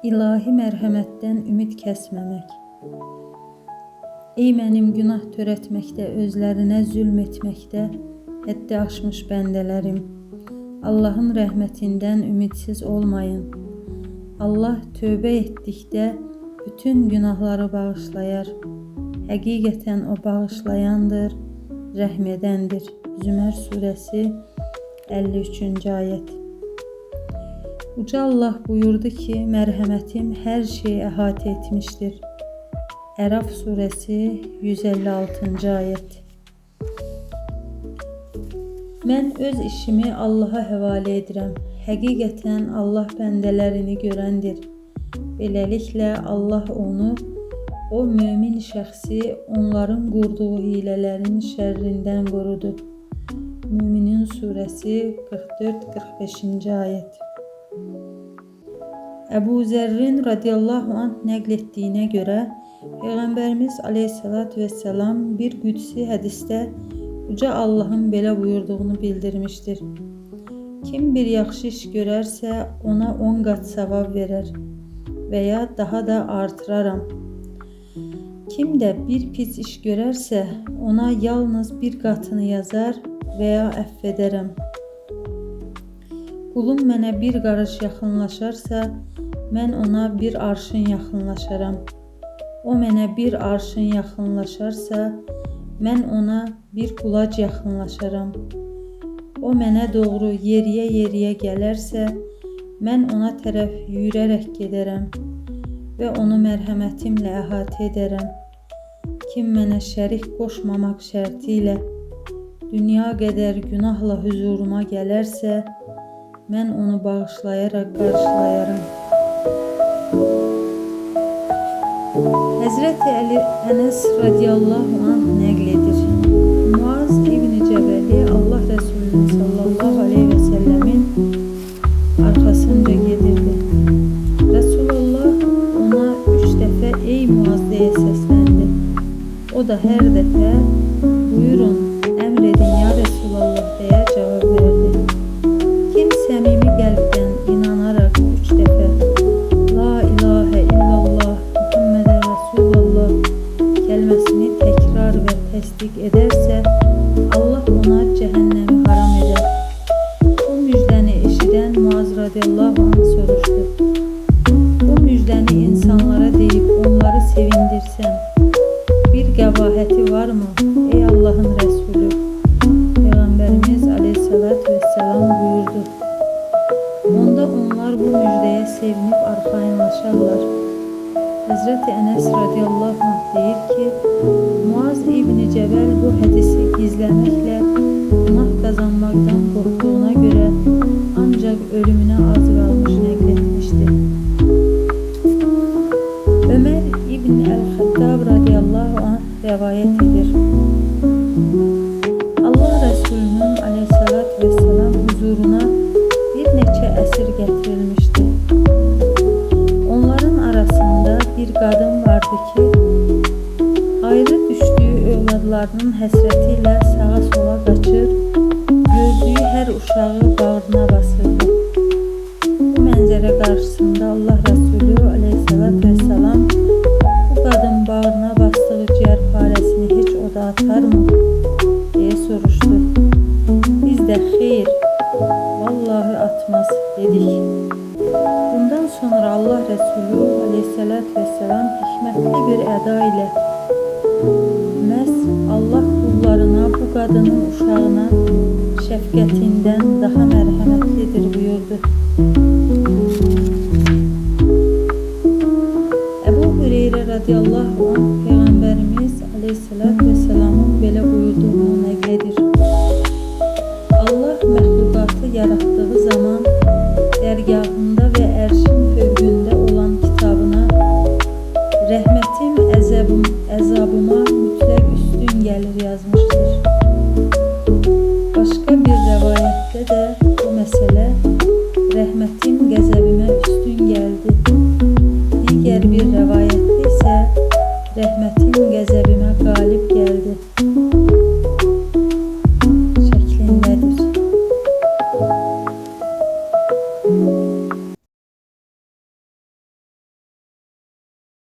İlahi mərhəmətdən ümid kəsməmək. Ey mənim günah törətməkdə, özlərinə zülm etməkdə həddi aşmış bəndələrim. Allahın rəhmətindən ümidsiz olmayın. Allah tövbə etdikdə bütün günahları bağışlayar. Həqiqətən o bağışlayandır, rəhm edəndir. Zümər surəsi 53-cü ayət. Uca Allah buyurdu ki, mərhəmətim hər şeyi əhatə etmişdir. Əraf surəsi 156-cı ayət. Mən öz işimi Allaha həvalə edirəm. Həqiqətən Allah bəndələrini görəndir. Beləliklə Allah onu, o mömin şəxsi onların qurduğu hilələrin şərrindən qorudu. Müminin surəsi 44-45-ci ayət. Əbu Zərrin radiyallahu anh nəql etdiyinə görə Peyğəmbərimiz aleyhissalatü vesselam bir qüdsi hədisdə Uca Allahın belə buyurduğunu bildirmişdir. Kim bir yaxşı iş görərsə ona 10 qat savab verər və ya daha da artıraram. Kim də bir pis iş görərsə ona yalnız bir qatını yazar və ya əfv edərəm. Qulum mənə bir qarış yaxınlaşarsa, mən ona bir arşın yaxınlaşaram. O mənə bir arşın yaxınlaşarsa, mən ona bir qulac yaxınlaşaram. O mənə doğru yeriyə gələrsə, mən ona tərəf yürərək gedərəm və onu mərhəmətimlə əhatə edərəm. Kim mənə şərik qoşmamaq şərti ilə dünya qədər günahla huzuruma gələrsə, mən onu bağışlayaraq qarşılayaram. Həzrəti Ənəs radiyallahu anh nəql edir. Muaz İbn Cəbəli Allah Rəsulünün sallallahu aleyhi və səlləmin arxasınca gedirdi. Resulullah ona 3 dəfə ey Muaz deyə səsləndi. O da hər dəfə buyurun, əmr edin ya Resulullah deyə cavab verdi. Kim səmimi qəlbdən inanaraq 3 dəfə La ilahə illallah Muhammedə Resulullah kəlməsini təkrar və təsdiq edərsə, Allah ona cəhənnəmi haram edər. Bu müjdəni eşidən Muaz radiyallahu anh soruşdu. Bu müjdəni insanlara deyib onları sevindirsəm, bir qəbahəti varmı ey Allahın Rəsulü? Peyğəmbərimiz aleyhissalatü vesselam buyurdu. Onda onlar bu müjdəyə sevinib arxayınlaşarlar. Həzrəti Ənəs radiyallahu anh deyir ki, Muaz İbn Cəbəl bu hədisi gizləməklə günah qazanmaqdan qorxduğuna görə ancaq ölümünə az qalmış nəql etmişdi. Ömər İbn Əl-Xəttab radiyallahu anh rəvayət edir. Allah Rəsulünün aleyhissalatü vesselam huzuruna bir neçə əsir gətirilmişdi. Onların arasında bir qadın vardı ki, ayrı düşdüyü övladlarının həsrəti ilə sağa sola qaçır, gördüyü hər uşağı bağrına basırdı. Bu mənzərə qarşısında Allah Rəsulü aleyhissalatü vesselam bu qadın bağrına basdığı ciyərparəsini heç oda atarmı deyə soruşdu. Biz də xeyr, vallahi atmaz dedik. Bundan sonra Allah Resulü aleyhissalatü vesselam hikmətli bir əda ilə məhz Allah qullarına bu qadının uşağına şəfqətindən daha mərhəmətlidir buyurdu.